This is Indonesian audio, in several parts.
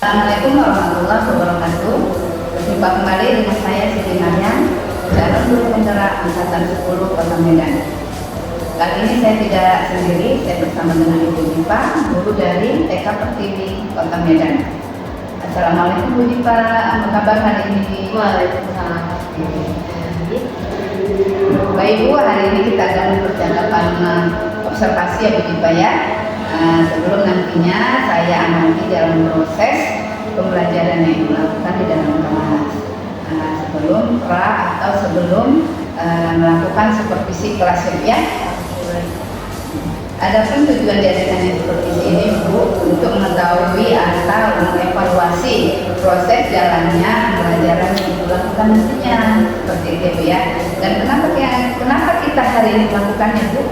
Assalamualaikum warahmatullahi wabarakatuh. Berjumpa kembali dengan saya Siti Mariam, calon guru penggerak angkatan 10 Kota Medan. Kali ini saya tidak sendiri, saya bersama dengan Ibu Dipa, guru dari TK Pertiwi Kota Medan. Assalamualaikum Bu Dipa, apa kabar hari ini? Waalaikumsalam. Baik Bu, hari ini kita akan percakapan observasi ya Bu Dipa ya. Sebelum nantinya saya amati dalam proses pembelajaran yang dilakukan di dalam kelas. Sebelum atau sebelum melakukan supervisi kelas ya. Adapun tujuan diadakannya supervisi ini Bu untuk mengetahui atau mengevaluasi proses jalannya pembelajaran yang dilakukan nantinya seperti itu Bu ya. Dan kenapa kita hari ini melakukannya Bu?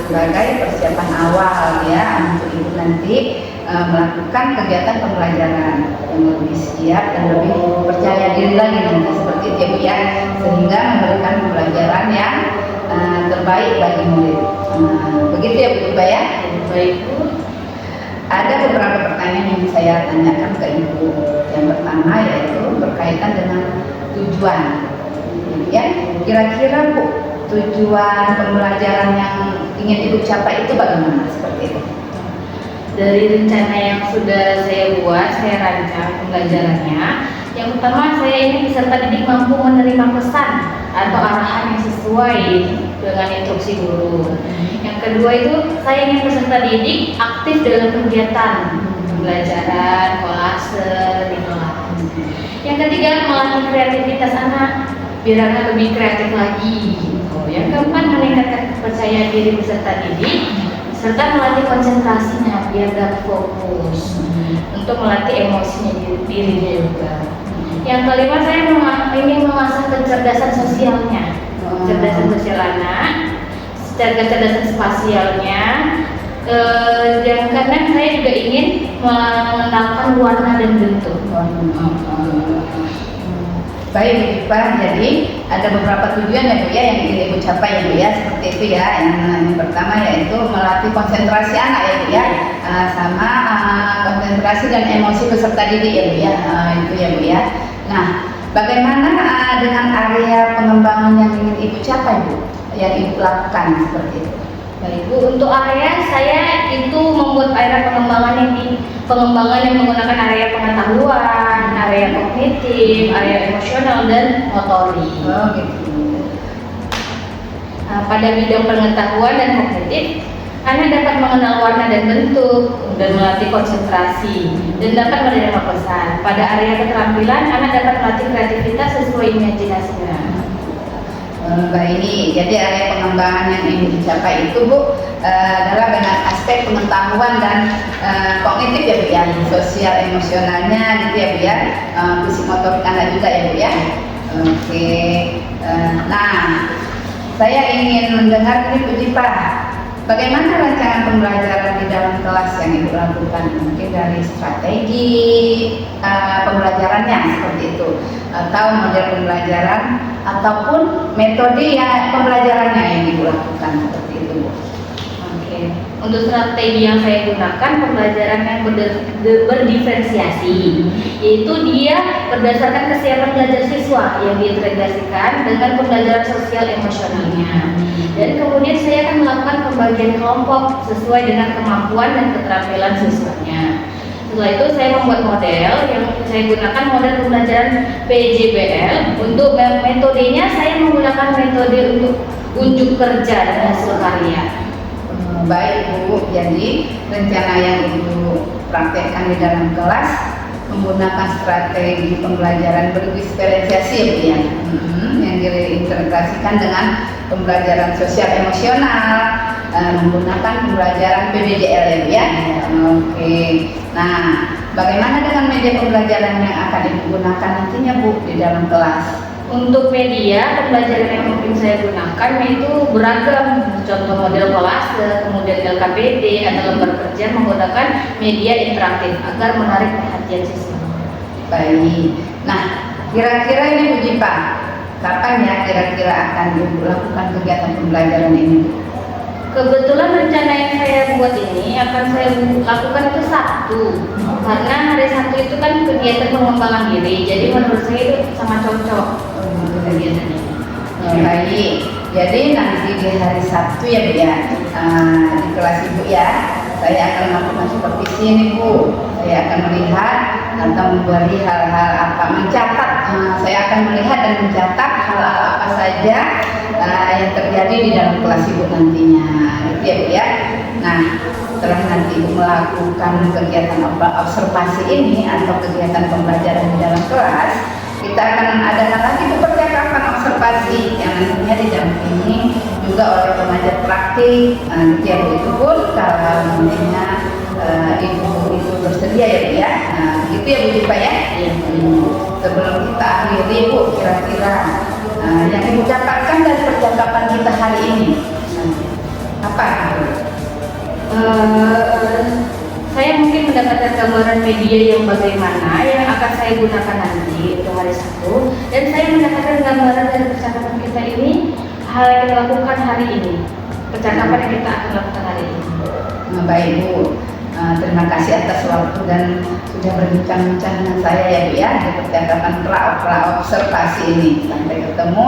Sebagai persiapan awal ya untuk Ibu nanti melakukan kegiatan pembelajaran yang lebih siap dan lebih percaya diri lagi nanti seperti itu ya Bu ya, sehingga memberikan pembelajaran yang terbaik bagi murid. Begitu ya Bu Dipa ya. Baik Bu. Ada beberapa pertanyaan yang saya tanyakan ke Ibu. Yang pertama yaitu berkaitan dengan tujuan. Ya, kira-kira Bu, tujuan pembelajaran yang ingin Ibu capai itu bagaimana seperti itu? Dari rencana yang sudah saya buat, saya rancang pembelajarannya. Yang pertama, saya ingin peserta didik mampu menerima pesan atau arahan yang sesuai dengan instruksi guru. Yang kedua itu, saya ingin peserta didik aktif dalam kegiatan pembelajaran, kolase, di kelas. Yang ketiga, melatih kreativitas anak biar anak lebih kreatif lagi. Yang keempat, meningkatkan kepercayaan diri peserta didik serta melatih konsentrasinya biar dapat fokus, untuk melatih emosinya dirinya juga. Yang kelima, saya ingin mengasah kecerdasan sosialnya, kecerdasan sosial anak, kecerdasan spasialnya. Yang keenam, saya juga ingin mengenalkan warna dan bentuk. Baik Bu Dipa, jadi ada beberapa tujuan ya Bu ya yang ingin Ibu capai ya Bu ya, seperti itu ya. Yang pertama yaitu melatih konsentrasi anak ya Bu ya, sama konsentrasi dan emosi peserta didik ya Bu ya, itu ya Bu ya. Nah, bagaimana dengan area pengembangan yang ingin Ibu capai Bu, yang Ibu lakukan seperti itu? Baik Bu, untuk area saya itu membuat area pengembangan yang menggunakan area pengetahuan, area kognitif, area emosional dan motorik. Oh gitu. Pada bidang pengetahuan dan kognitif, anak dapat mengenal warna dan bentuk dan melatih konsentrasi dan dapat menerima pesan. Pada area keterampilan, anak dapat melatih kreativitas sesuai imajinasinya. Baik, jadi area pengembangan yang ingin dicapai itu Bu adalah dengan aspek pengetahuan dan kognitif ya Bu ya, sosial emosionalnya gitu ya Bu ya, psikomotorik anak juga ya Bu ya. Oke, nah saya ingin mendengar ini Bu Dipa, bagaimana rancangan pembelajaran di dalam kelas yang Ibu lakukan? Mungkin dari strategi pembelajarannya seperti itu, atau model pembelajaran ataupun metode pembelajarannya yang Ibu lakukan seperti itu Bu. Oke. Untuk strategi yang saya gunakan, pembelajaran yang berdiferensiasi, yaitu dia berdasarkan kesiapan belajar siswa yang diintegrasikan dengan pembelajaran sosial emosionalnya. Dan kemudian saya akan melakukan pembagian kelompok sesuai dengan kemampuan dan keterampilan siswanya. Setelah itu saya membuat model yang saya gunakan model pembelajaran PJBL. Untuk metodenya saya menggunakan metode untuk unjuk kerja dan hasil karya. Baik Bu, jadi rencana yang Ibu praktekkan di dalam kelas menggunakan strategi pembelajaran berdiferensiasi ya Bu ya, yang diintegrasikan dengan pembelajaran sosial emosional, menggunakan pembelajaran PBJL ya Bu ya. Oke, nah bagaimana dengan media pembelajaran yang akan Ibu gunakan nantinya Bu di dalam kelas? Untuk media pembelajaran yang mungkin saya gunakan yaitu beragam, contoh model kolase, kemudian LKPD atau lembar kerja menggunakan media interaktif agar menarik perhatian siswa. Baik, nah kira-kira ini Bu Dipa, kapan ya kira-kira akan Ibu lakukan kegiatan pembelajaran ini? Kebetulan rencana yang saya buat ini akan saya lakukan itu Sabtu, karena hari Sabtu itu kan kegiatan pengembangan diri, jadi menurut saya itu sangat cocok kegiatannya. Baik, jadi nanti di hari Sabtu ya Bu ya, di kelas Ibu ya, saya akan melakukan seperti sini Bu. Saya akan melihat atau memberi hal-hal apa, mencatat. Saya akan melihat dan mencatat hal-hal apa saja yang terjadi di dalam kelas Ibu nantinya, gitu ya Bu ya. Nah, setelah nanti Ibu melakukan kegiatan observasi ini atau kegiatan pembelajaran di dalam kelas, kita akan adakan lagi percakapan observasi yang nantinya didampingi juga oleh pengajar praktik. Nanti ya Bu, itu pun kalau nantinya Ibu itu bersedia ya Bu ya. Nah, gitu ya Bu Dipa ya. Sebelum kita akhiri Bu, kira-kira yang Ibu dapatkan dari percakapan kita hari ini apa? Saya mungkin mendapatkan gambaran media yang bagaimana yang akan saya gunakan nanti untuk hari Sabtu, dan saya mendapatkan gambaran dari percakapan kita ini, hal yang kita lakukan hari ini, percakapan yang kita akan lakukan hari ini. Baik Bu, terima kasih atas waktu dan sudah berbincang-bincang dengan saya ya Bu ya di percakapan pra-observasi ini. Sampai ketemu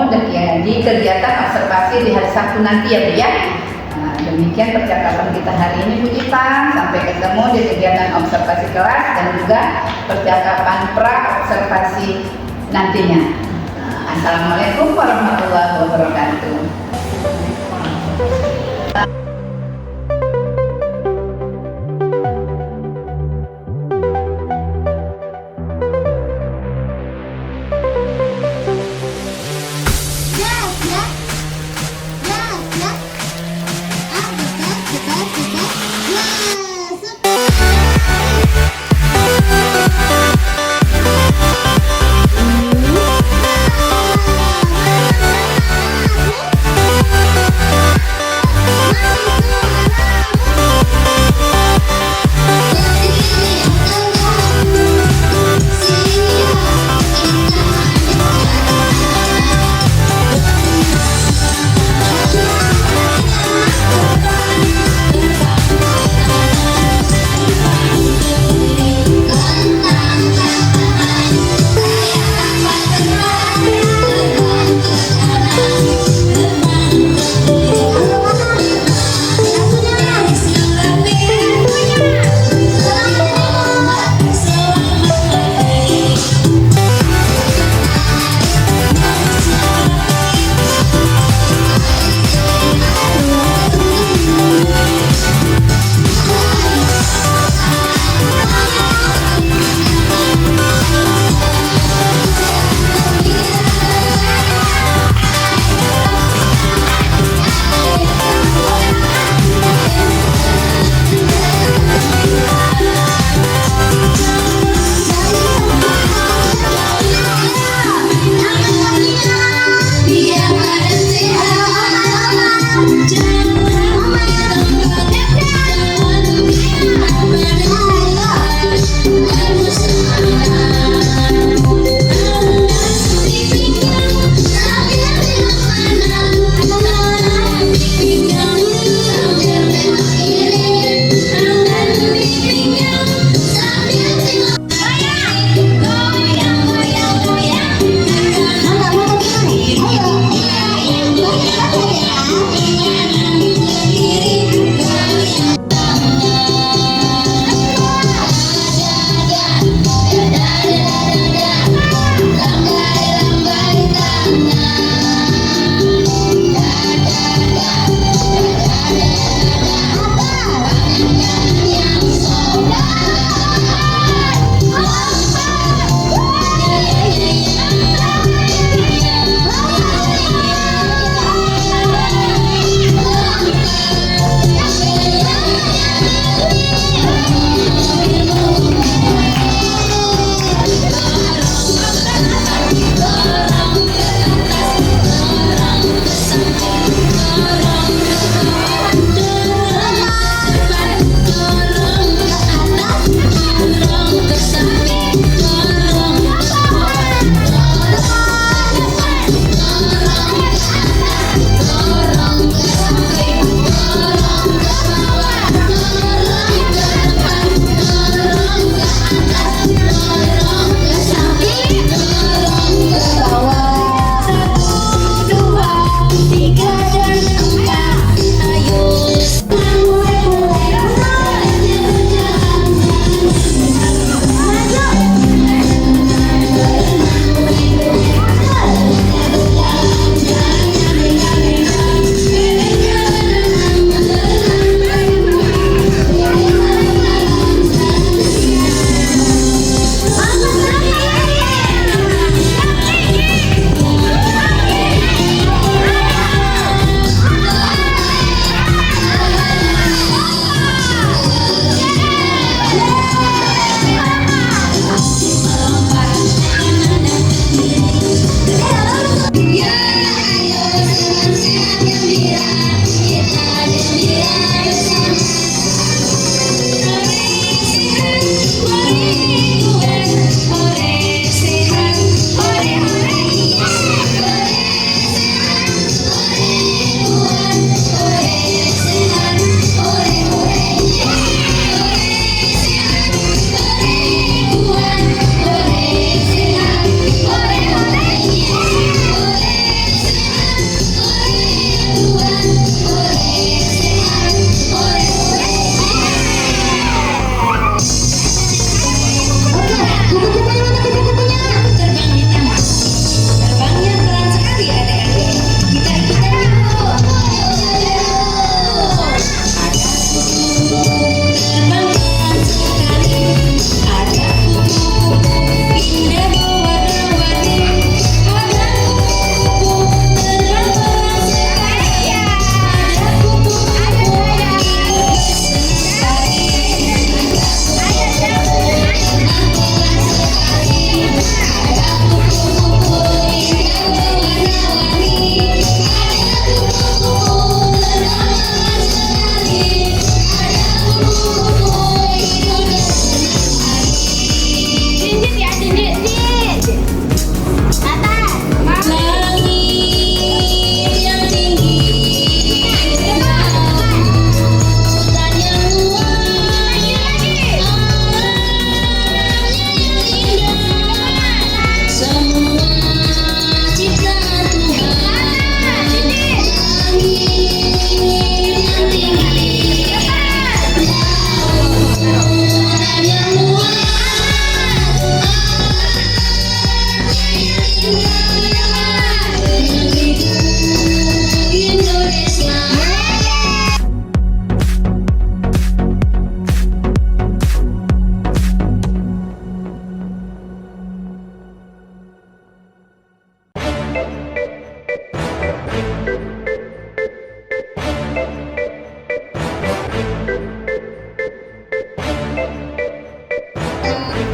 di kegiatan observasi di hari Sabtu nanti ya Bu ya. Demikian percakapan kita hari ini Bu Dipa. Sampai ketemu di kegiatan observasi kelas dan juga percakapan pra-observasi nantinya. Assalamualaikum warahmatullahi wabarakatuh.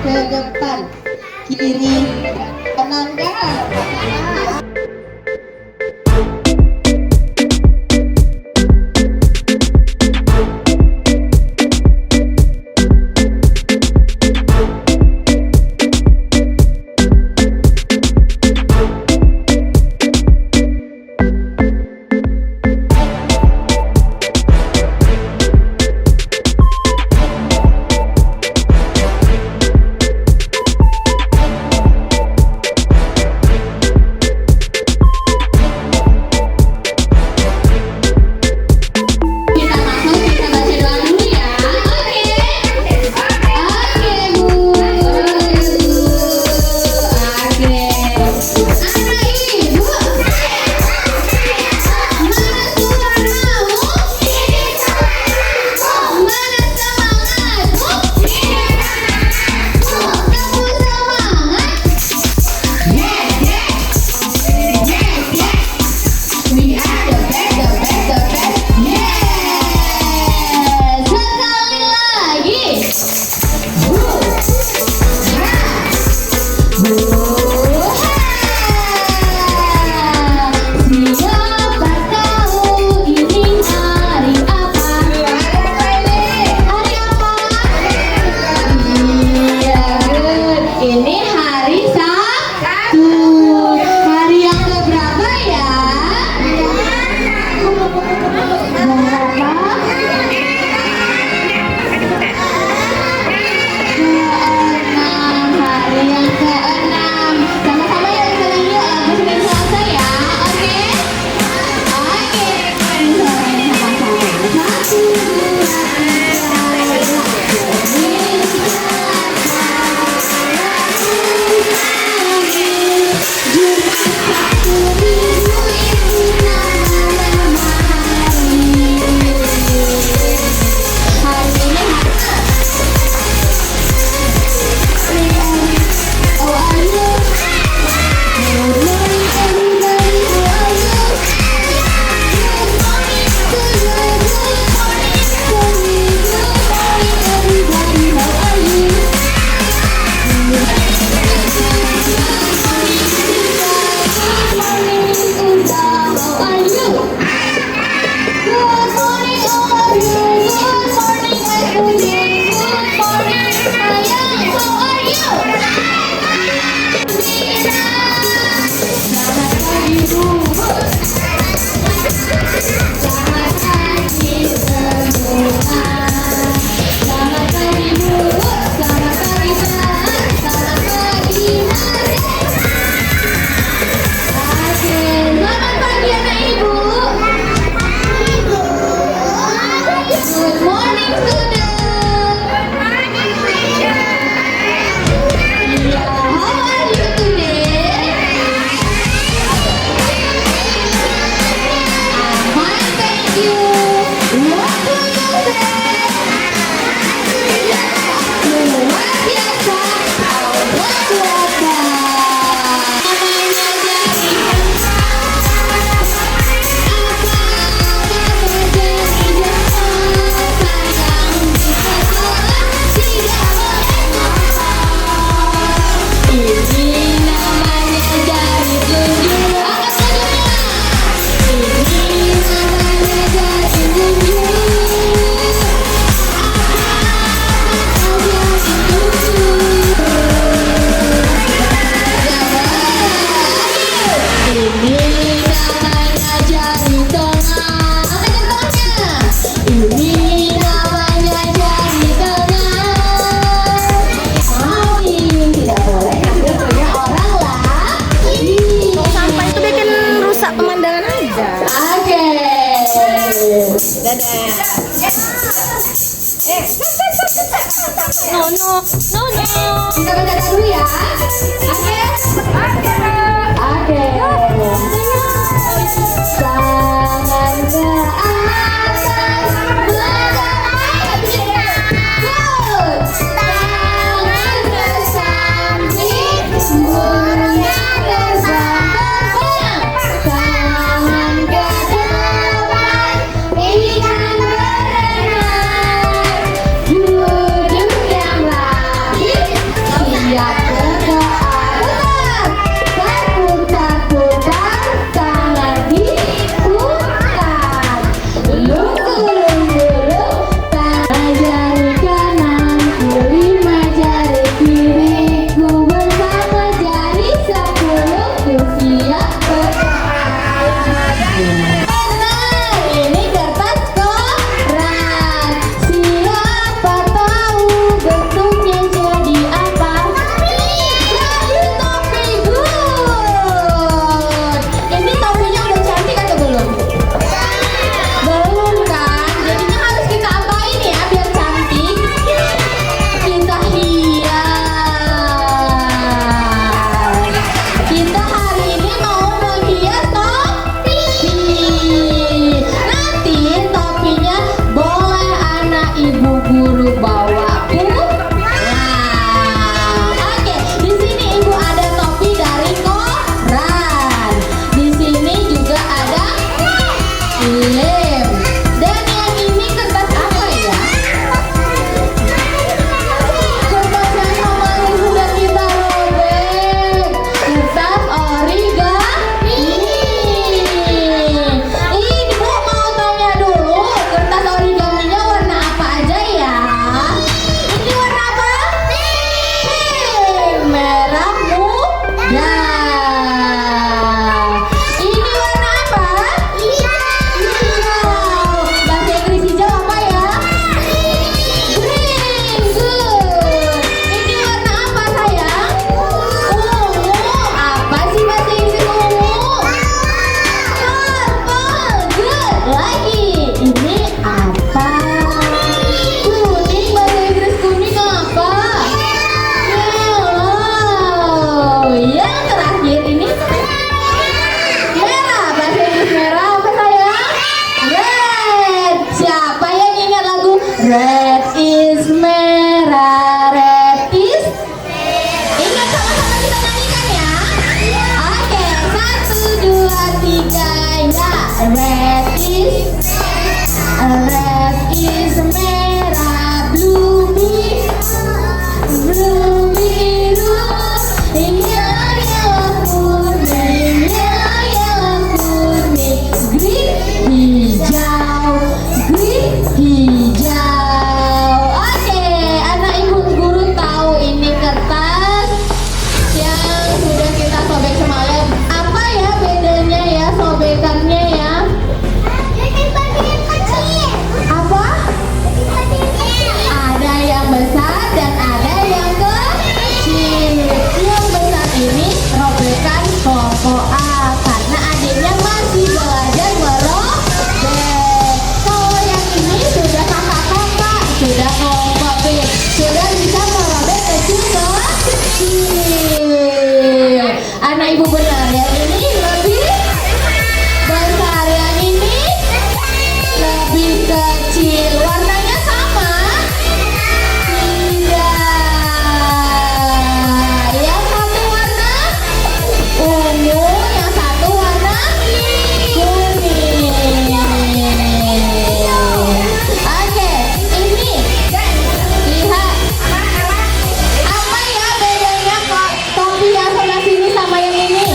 ke depan, kiri, kanan, kanan. No, no, no, no. Kita baca dulu ya. Oke. Oke. Tangan ke atas, belakang good. Tangan ke samping, burungnya terbang. Tangan ke depan, ikan berenang. Duduk yang rapi, kecil. Anak ibu benar, yang ini lebih besar, yang ini lebih kecil. Warnanya sama? Tidak. Yang satu warna ungu, yang satu warna kuning. Oke, ini lihat apa ya bedanya kok topi yang sebelah sini sama yang ini?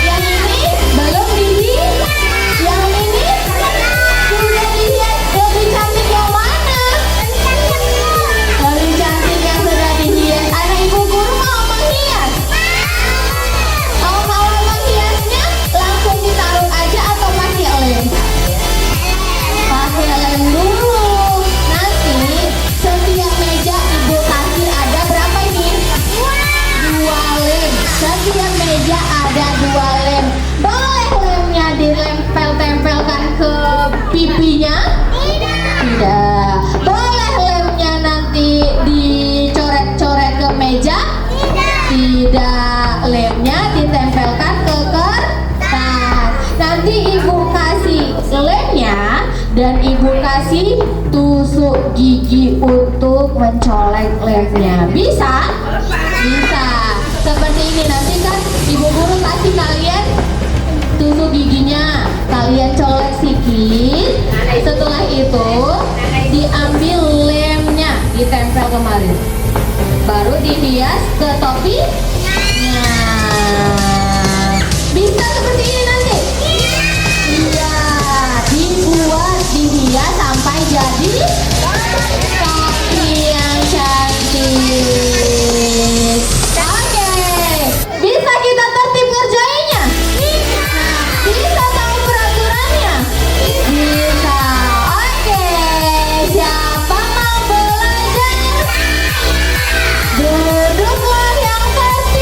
Yang ini belum dihias, yang ini sudah dihias. Lebih cantik yang mana? Lebih cantik yang sudah dihias. Anak ibu guru mau menghias? Mau menghiasnya langsung ditaruh aja atau pakai lem? Pakai lem dulu. Nanti setiap meja ibu kasih ada berapa ini? 2 lem. Setiap meja ada 2 lem. Boleh lemnya ditempel-tempelkan ke pipinya? Tidak. Boleh lemnya nanti dicoret-coret ke meja? Tidak. Lemnya ditempelkan ke kertas. Nanti ibu kasih lemnya dan ibu kasih tusuk gigi untuk mencolek lemnya. Bisa? Bisa. Seperti ini nanti kan ibu guru kasih kalian tusuk giginya, kalian colek sedikit. Setelah itu diambil lemnya, ditempel kemarin, baru dihias ke topi. Nah, bisa seperti ini nanti. Iya, dibuat dihias sampai jadi topi yang cantik. Oke, bisa kita tertib ngerjainnya? Nah, bisa tahu peraturannya? Bisa. Oke, siapa mau belajar? Duduklah yang tertib.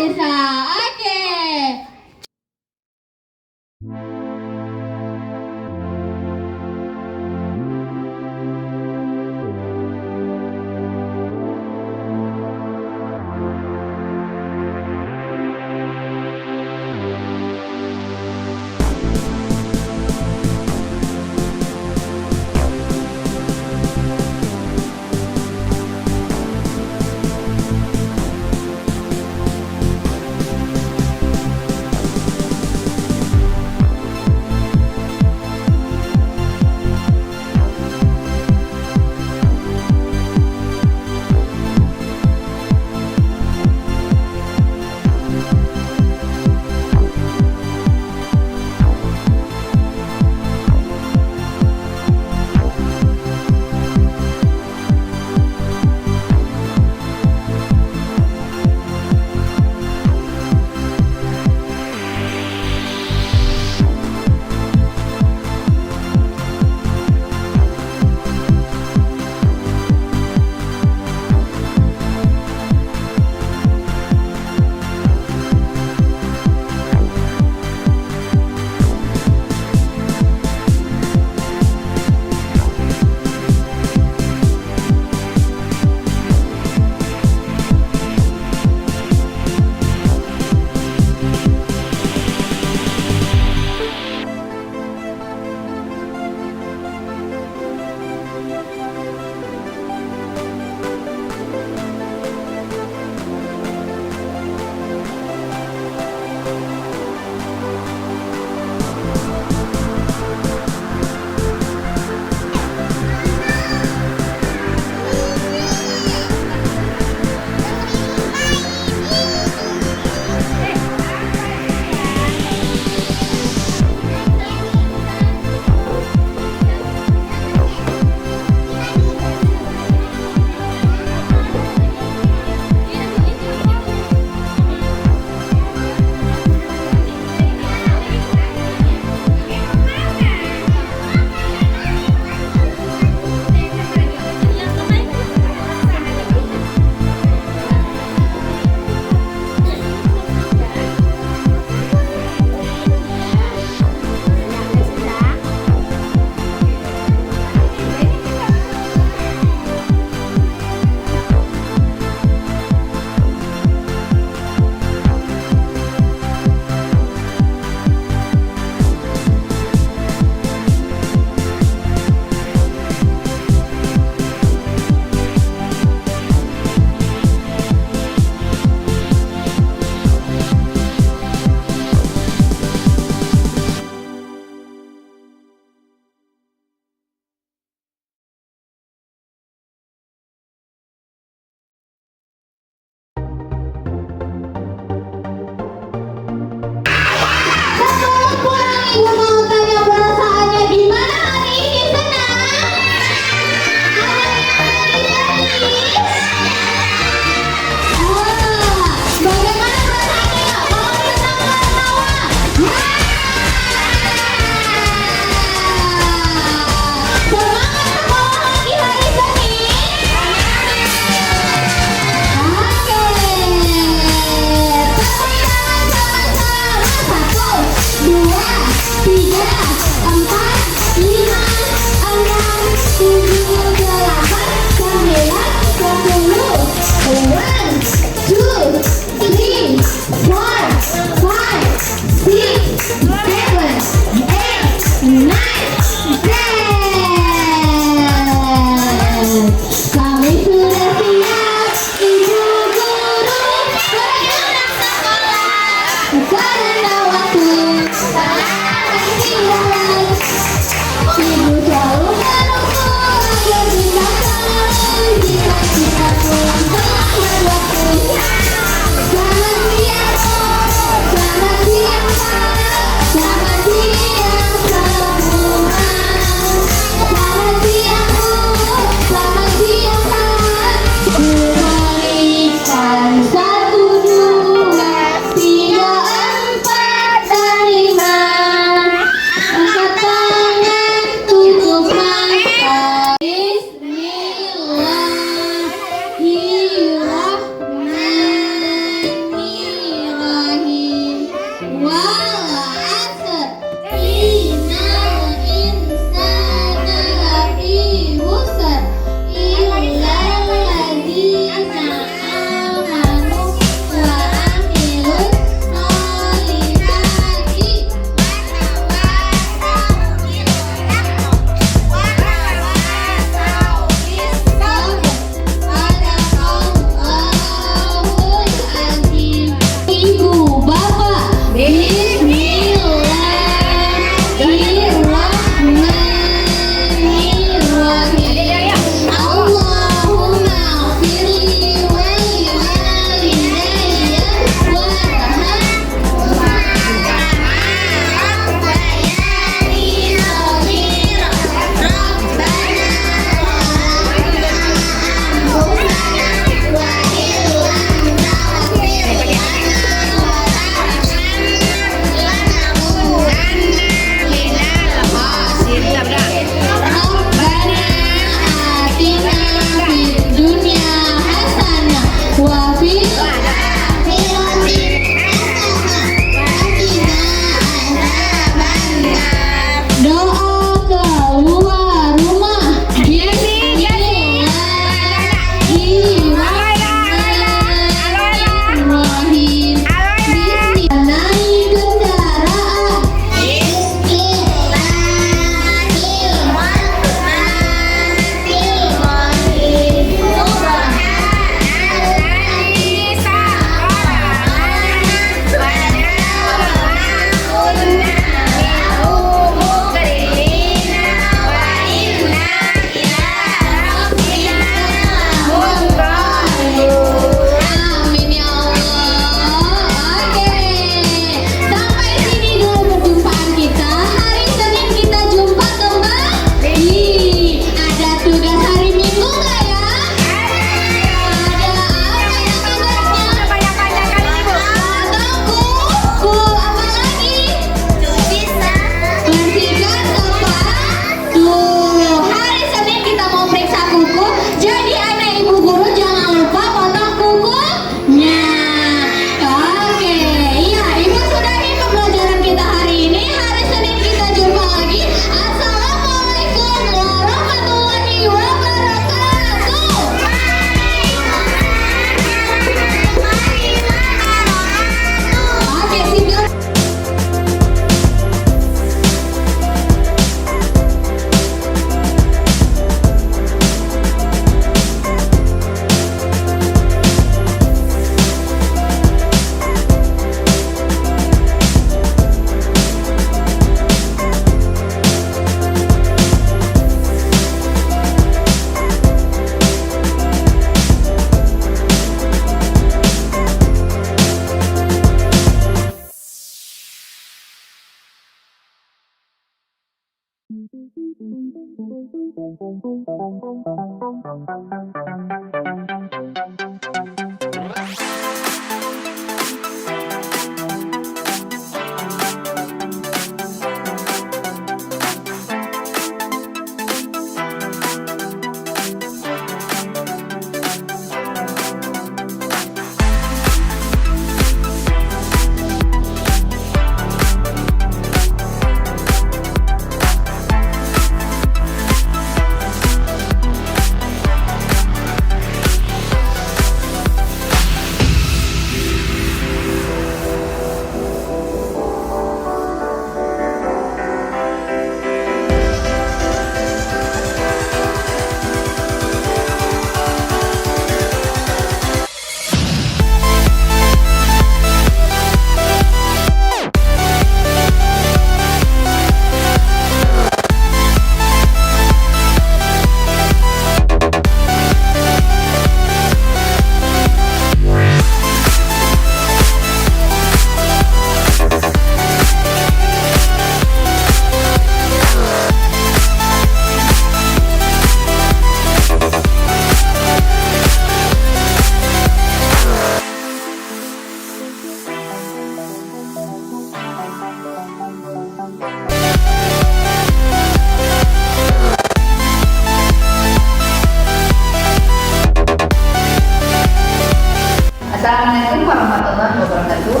Assalamualaikum warahmatullahi wabarakatuh.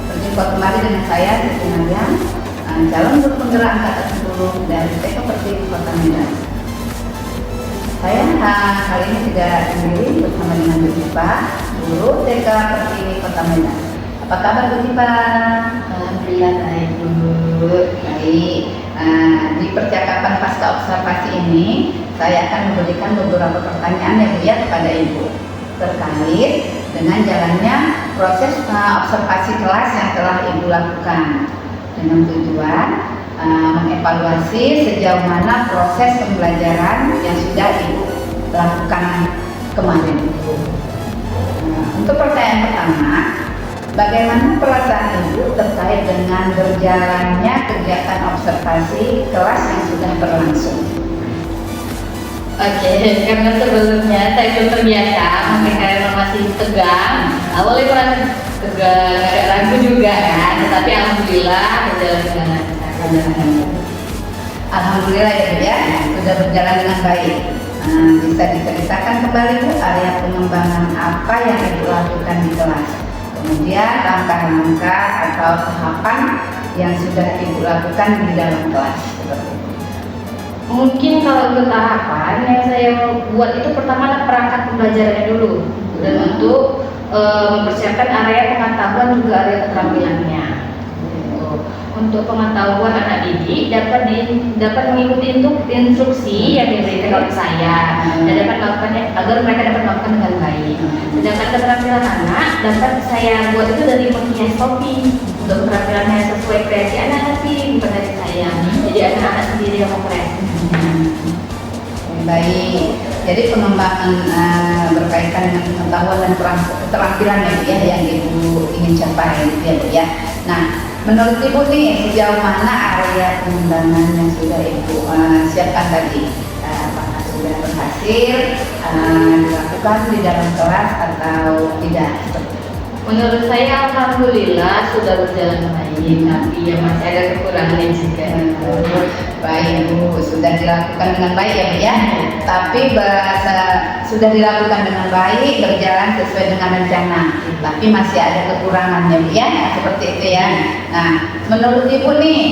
Berjumpa kembali dengan saya Siti Mariam, calon guru penggerak angkatan 10 dari TK Pertiwi Kota Medan. Saya kali ini tidak sendiri, bersama dengan Bu Dipa, guru TK Pertiwi Kota Medan. Apa kabar Bu Dipa? Alhamdulillah baik Bu. Baik. Di percakapan pasca observasi ini, saya akan memberikan beberapa pertanyaan ya Bu ya kepada Ibu terkait dengan jalannya proses observasi kelas yang telah Ibu lakukan dengan tujuan mengevaluasi sejauh mana proses pembelajaran yang sudah Ibu lakukan kemarin. Untuk pertanyaan pertama, bagaimana perasaan Ibu terkait dengan berjalannya kegiatan observasi kelas yang sudah berlangsung? Oke, karena sebelumnya saya belum terbiasa, mungkin karena masih tegang. Awalnya merasa tegang, agak ragu juga kan, tetapi alhamdulillah berjalan dengan lancar. Alhamdulillah ya Bu ya, sudah berjalan dengan baik. Bisa diceritakan kembali Bu area pengembangan apa yang Ibu lakukan di kelas, kemudian langkah-langkah atau tahapan yang sudah Ibu lakukan di dalam kelas seperti itu. Mungkin kalau untuk tahapan yang saya buat itu pertama perangkat pembelajarannya dulu, dan untuk mempersiapkan area pengetahuan juga area keterampilannya. Untuk pengetahuan anak didik dapat mengikuti instruksi yang diberikan oleh saya dan dapat melakukannya agar mereka dapat melakukan dengan baik. Sedangkan keterampilan anak dapat saya buat itu dari menghias topi untuk keterampilannya sesuai kreasi anak nanti, bukan dari saya. Jadi anak-anak sendiri yang mau kreasi. Baik, jadi pengembangan berkaitan dengan pengetahuan dan keterampilan ya yang Ibu ingin capai ya Bu ya. Nah, menurut Ibu nih sejauh mana area pengembangan yang sudah Ibu siapkan tadi? Apakah sudah berhasil dilakukan di dalam kelas atau tidak? Menurut saya alhamdulillah sudah berjalan baik, tapi ya masih ada kekurangannya juga. Baik Bu, sudah dilakukan dengan baik ya Bu ya. Tapi sudah dilakukan dengan baik, berjalan sesuai dengan rencana. Tapi masih ada kekurangannya Bu ya, seperti itu ya. Nah, menurut Ibu nih,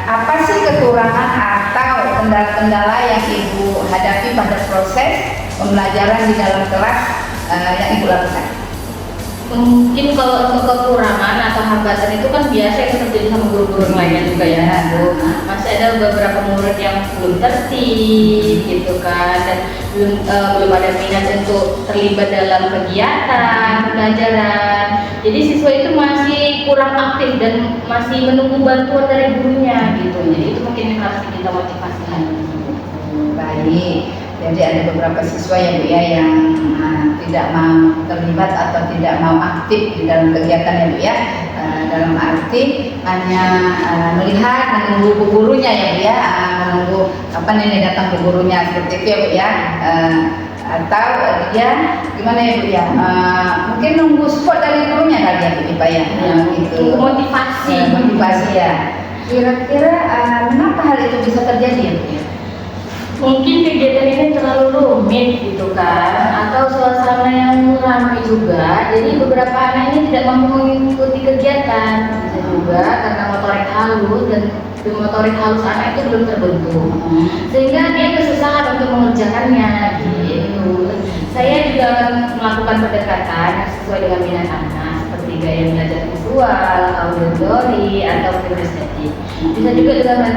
apa sih kekurangan atau kendala-kendala yang Ibu hadapi pada proses pembelajaran di dalam kelas yang Ibu lakukan? Mungkin kalau untuk kekurangan atau hambatan itu kan biasa yang terjadi sama guru-guru lainnya juga ya Bu. Masih ada beberapa murid yang belum tertib gitu kan, dan belum ada minat untuk terlibat dalam kegiatan pembelajaran. Jadi siswa itu masih kurang aktif dan masih menunggu bantuan dari gurunya gitu. Jadi itu mungkin yang harus kita motivasi lagi. Baik. Jadi ada beberapa siswa ya Bu ya yang tidak mau terlibat atau tidak mau aktif di dalam kegiatan ya Bu ya. dalam arti hanya melihat, menunggu gurunya ya Bu ya, menunggu kapan ini datang ke gurunya seperti itu ya Bu ya. Atau dia gimana ya Bu ya, mungkin nunggu support dari gurunya kali ya Bu Ipa ya, gitu. Motivasi ya. Kira-kira kenapa hal itu bisa terjadi ya Bu ya? Mungkin kegiatan ini terlalu rumit gitu kan, atau suasana yang ramai juga, jadi beberapa anak ini tidak mampu mengikuti kegiatan. Bisa juga karena motorik halus dan motorik halus anak itu belum terbentuk, sehingga dia kesusahan untuk mengerjakannya gitu. Saya juga akan melakukan pendekatan sesuai dengan minat anak, seperti gaya belajar visual, auditori, atau kinestetik. Bisa juga dengan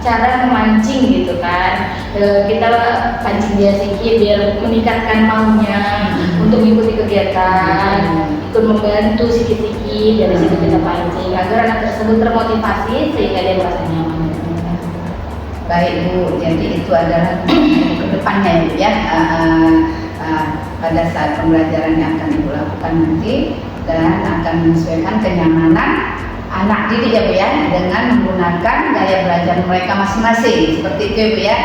cara memancing gitu kan, kita pancing dia sedikit biar meningkatkan maunya untuk mengikuti kegiatan, ikut membantu sedikit-sedikit, dari situ kita pancing agar anak tersebut termotivasi sehingga dia merasa nyaman. Baik Bu, jadi itu adalah ke depannya ya Bu ya, pada saat pembelajaran yang akan Ibu lakukan nanti, dan akan menyesuaikan kenyamanan anak didik ya Bu ya, dengan menggunakan gaya belajar mereka masing-masing seperti itu ya Bu ya,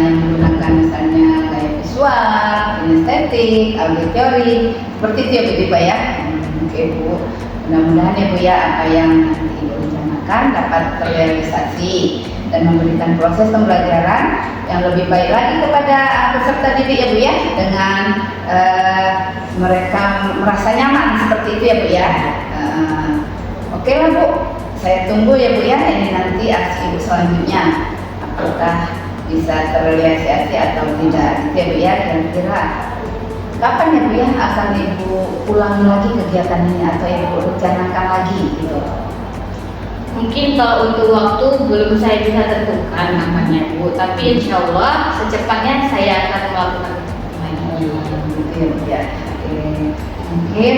yang menggunakan misalnya gaya visual, kinestetik, auditori, seperti itu ya Bu Ipa ya. Oke Bu, mudah-mudahan ya Bu ya apa yang nanti Ibu rencanakan dapat terrealisasi dan memberikan proses pembelajaran yang lebih baik lagi kepada peserta didik ya Bu ya, dengan mereka merasa nyaman seperti itu ya Bu ya. Oke lah Bu, saya tunggu ya Bu ya, ini nanti aksi Ibu selanjutnya apakah bisa terrealisasi atau tidak gitu ya Bu ya. Kira-kira kapan ya Bu ya akan Ibu ulangi lagi kegiatan ini atau Ibu rencanakan lagi gitu? Mungkin kalau untuk waktu belum saya bisa tentukan namanya Bu, tapi insya Allah secepatnya saya akan melakukan lagi. Gitu ya Bu ya. Oke. Mungkin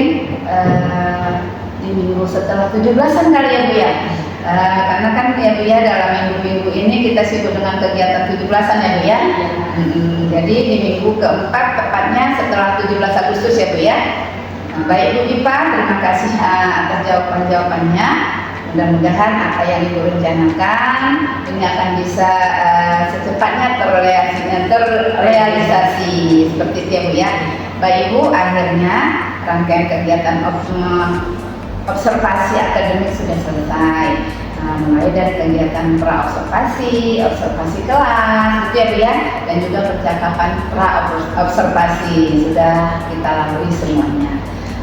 di minggu setelah 17-an kali ya Bu ya, karena kan ya Bu ya dalam minggu-minggu ini kita sibuk dengan kegiatan 17-an ya Bu ya. Jadi di minggu keempat tepatnya setelah 17 Agustus ya Bu ya. Baik Bu Ipa, terima kasih atas jawaban-jawabannya. Mudah-mudahan apa yang Ibu rencanakan ini akan bisa secepatnya terrealisasi seperti itu ya Bu ya. Baik Ibu, akhirnya rangkaian kegiatan observasi akademik sudah selesai. Mulai dari kegiatan pra-observasi, observasi kelas, gitu ya Bu ya, dan juga percakapan pra-observasi sudah kita lalui semuanya.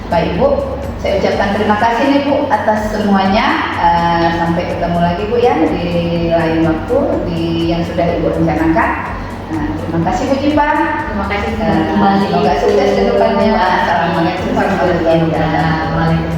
Baik Bu, saya ucapkan terima kasih nih Bu atas semuanya. Sampai ketemu lagi Bu ya di lain waktu yang sudah Ibu rencanakan. Terima kasih Bu Ipa. Terima kasih kembali. Semoga sukses ke depannya. Assalamualaikum warahmatullahi wabarakatuh.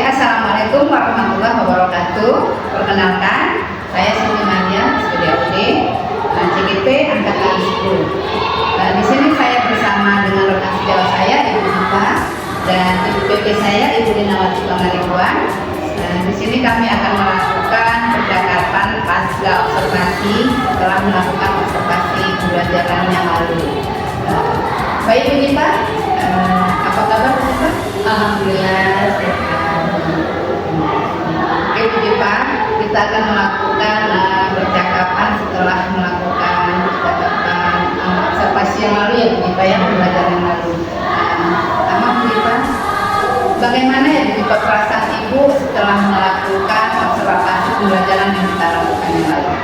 Assalamualaikum warahmatullahi wabarakatuh. Perkenalkan, saya Siti Maria, SPDAUD, CGP angkatan 10. Di sini saya bersama dengan rekan sejawat saya, Ibu Ipa, dan Ibu PP saya, Ibu Dinawati Pangaribuan. Di sini kami akan melakukan percakapan pasca observasi setelah melakukan observasi pembelajaran yang lalu. Baik Bu Ipa, apa kabar Bu Ipa? Alhamdulillah sehat. Oke Bu Ipa, kita akan melakukan percakapan setelah melakukan percakapan observasi yang lalu ya Bu Ipa ya, pembelajaran yang lalu. Pertama Bu Ipa, bagaimana ya Bu Ipa perasaan Ibu setelah melakukan observasi pembelajaran yang kita lakukan yang lalu?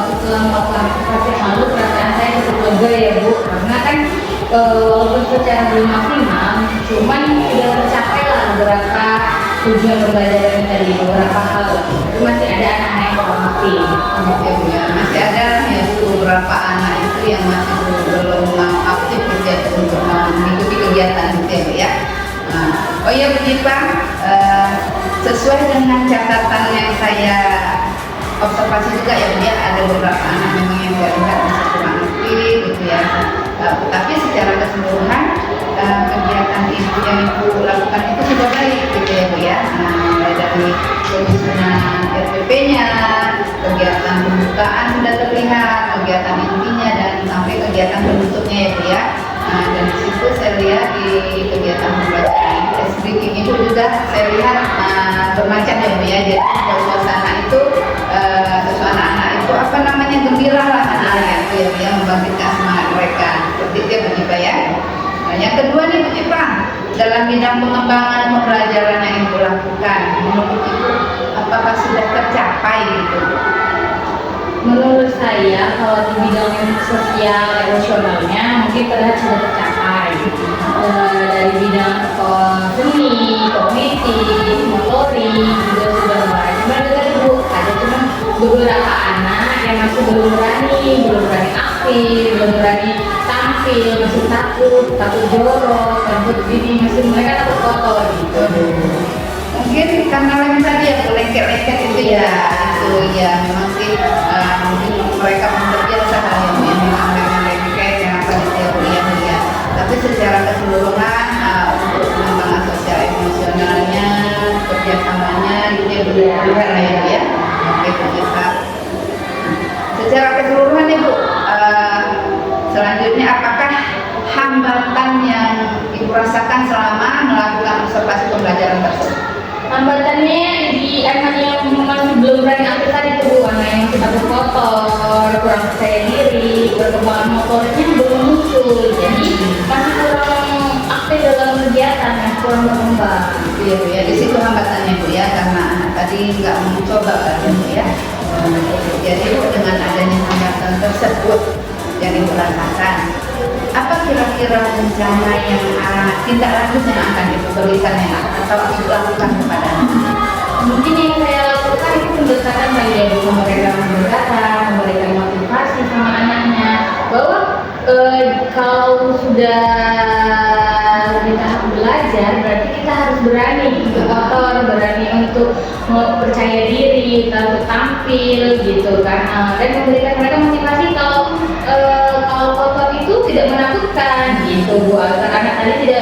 Setelah melakukan observasi yang lalu, perasaan saya cukup lega ya Bu, karena kan walaupun secara belum maksimal, cuman sudah tercapai lah beberapa tujuan pembelajaran tadi, beberapa hal. Itu masih ada anak-anak yang kurang ngerti. Masih ada ya beberapa anak itu yang masih belum mau aktif gitu untuk mengikuti kegiatan gitu ya. Oh iya Bu Ipa, sesuai dengan catatan yang saya observasi juga ya Bu ya, ada beberapa anak memang yang terlihat masih kurang aktif gitu ya. Tapi secara keseluruhan kegiatan Ibu yang Ibu lakukan itu sudah baik gitu ya Bu ya. Mulai dari penyusunan RPP-nya, pembukaan sudah terlihat kegiatan intinya dan sampai kegiatan bentuknya ya Bu ya. Nah, dan di situ saya lihat di kegiatan pembelajaran speaking itu juga saya lihat bermacam ya Bu ya. Jadi suasana itu suasana anak itu apa namanya gembira lah anak-anak itu ya Bu ya, membangkitkan semangat mereka. Seperti itu ya Bu Jipa ya. Nah, yang kedua nih Bu Jipa, dalam bidang pengembangan pembelajaran yang Ibu lakukan, menurut Ibu apakah sudah tercapai gitu? Menurut saya kalau di bidang sosial emosionalnya mungkin terlihat sudah tercapai. Dari bidang seni, kognitif, motorik juga sudah mulai. Cuma dengan Ibu ada cuma beberapa anak yang masih belum berani aktif, belum berani tampil, masih takut jorok, takut gini, masih mereka takut kotor gitu. Mungkin karena yang tadi ya lengket-lengket itu ya, itu ya memang sih mungkin mereka terbiasa yang memang lengket yang apa gitu ya. Tapi secara keseluruhan untuk pengembangan sosial emosionalnya, kerjasamanya gitu ya benar-benar lah ya. Oke Bu Jipa. Secara keseluruhan Ibu, selanjutnya apakah hambatan yang Ibu rasakan selama melakukan observasi pembelajaran tersebut? Hambatannya di anak yang masih belum berani aktif tadi tuh, anak yang masih takut kotor, kurang percaya diri, perkembangan motoriknya belum muncul, jadi masih kurang aktif dalam kegiatan yang kurang berkembang. Iya Bu ya, di situ hambatannya Bu ya, karena anak tadi nggak mencoba kan Bu ya. Jadi Bu, dengan adanya hambatan tersebut yang Ibu rasakan, apa kira-kira rencana yang tindak lanjut yang akan Ibu berikan atau Ibu lakukan kepada anak? Mungkin yang saya lakukan itu pendekatan dari Ibu, memberikan pendekatan, memberikan motivasi sama anaknya bahwa kalau sudah di tahap belajar berarti kita harus berani untuk kotor, berani untuk percaya diri, untuk tampil gitu kan, dan memberikan mereka motivasi kalau kotor itu tidak menakutkan gitu Bu, agar anak tadi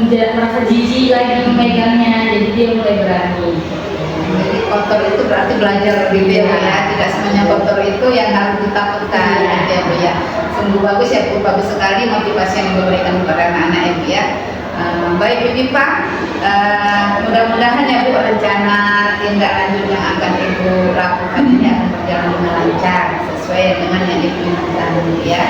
tidak merasa jijik lagi memegangnya, jadi dia mulai berani. Jadi kotor itu berarti belajar gitu ya Bu ya, tidak semuanya kotor itu yang harus ditakutkan gitu ya Bu ya. Sungguh bagus ya Bu, bagus sekali motivasi yang diberikan kepada anak-anak ya Bu ya. Baik Bu Jipa, mudah-mudahan ya Bu rencana tindak lanjut yang akan Ibu lakukan ini akan berjalan dengan lancar sesuai dengan yang Ibu inginkan Bu ya.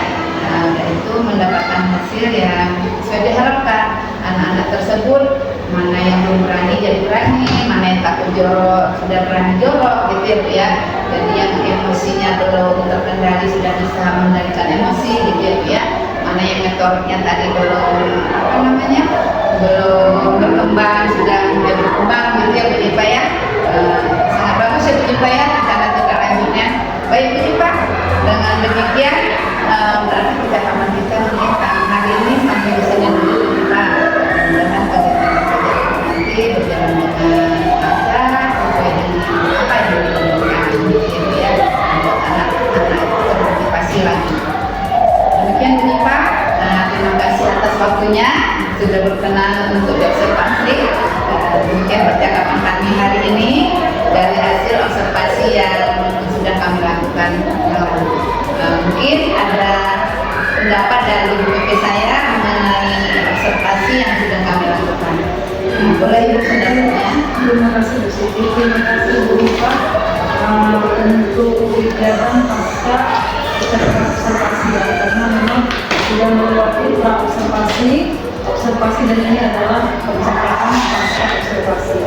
Dan itu mendapatkan hasil yang sesuai diharapkan. Anak-anak tersebut mana yang belum berani jadi berani, mana yang takut jorok sudah berani jorok gitu ya Bu ya. Jadi yang emosinya belum terkendali sudah bisa mengendalikan emosi gitu ya Bu ya. Mana yang motoriknya tadi belum berkembang sudah mulai berkembang gitu ya Bu Jipa ya. Sangat bagus ya Bu Jipa ya rencana tindak lanjutnya. Baik Bu Jipa, dengan demikian berarti percakapan kita hari ini sampai di sini dulu Bu Jipa. Mudah-mudahan kegiatan nanti berjalan dengan lancar sesuai dengan apa yang dilakukan gitu ya untuk anak-anak itu termotivasi lagi. Demikian Bu Jipa, terima kasih atas waktunya sudah berkenan untuk diobservasi. Demikian percakapan kami hari ini dari hasil observasi yang sudah kami lakukan. Mungkin ada pendapat dari Ibu PP saya mengenai observasi yang sudah kami lakukan. Boleh Ibu pendapatnya? Terima kasih Bu Siti, terima kasih Bu Jipa untuk kegiatan pasca kita observasi ya, karena memang sudah melewati observasi dan ini adalah percakapan pasca observasi.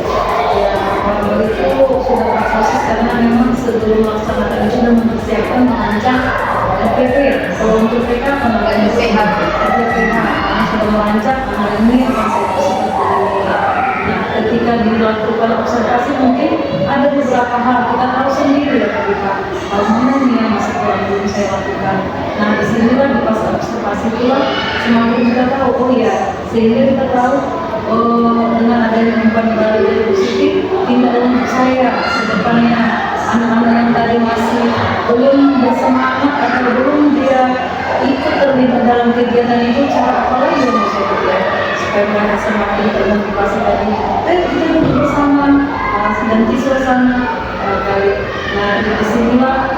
Ya, kalau itu sudah proses karena memang sebelum melaksanakan itu sudah mempersiapkan merancang FPP. Kalau untuk PK penambahan PPH sudah merancang ini akan seperti ini. Nah, ketika dilakukan observasi mungkin ada beberapa hal kita tahu sendiri ya Pak, hal mana nih yang masih belum saya lakukan. Nah, disinilah di pas observasi itulah semakin kita tahu, oh ya, sehingga kita tahu dengan adanya umpan balik dari positif tindak lanjut saya sedepannya anak-anak yang tadi masih belum bersemangat atau belum dia ikut terlibat dalam kegiatan itu, cara apa lagi yang bisa kita supaya mereka semakin termotivasi tadi. Kita duduk bersama dan suasana kali. Nah, disinilah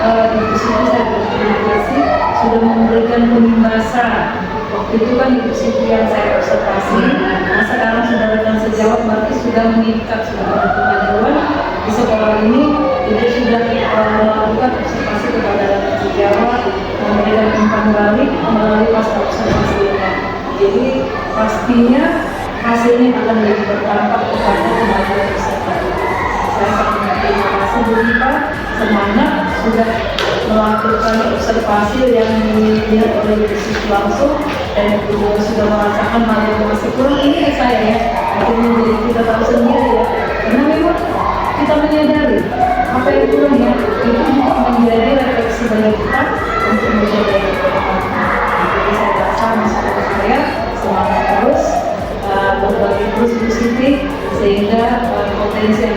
sudah memberikan penyimbasan. Waktu itu kan Ibu Siti yang saya observasi, nah sekarang sudah rekan sejawat berarti sudah meningkat, sudah ada kemajuan di sekolah ini. Ibu sudah melakukan observasi kepada rekan sejawat, memberikan umpan balik melalui pasca observasinya. Jadi pastinya hasilnya akan lebih berdampak kepada kemajuan peserta. Saya sangat berterima kasih Bu Rifa, semangat sudah melakukan observasi yang dilihat oleh Ibu Siti langsung, dan Ibu sudah merasakan hal yang masih kurang ini ya saya ya. Akhirnya jadi kita tahu sendiri ya, karena memang kita menyadari apa yang kurangnya itu juga menjadi refleksi bagi kita untuk menjadi yang terbaik. Jadi saya rasa masukan saya semangat terus, berbagi terus Bu Siti, sehingga potensi yang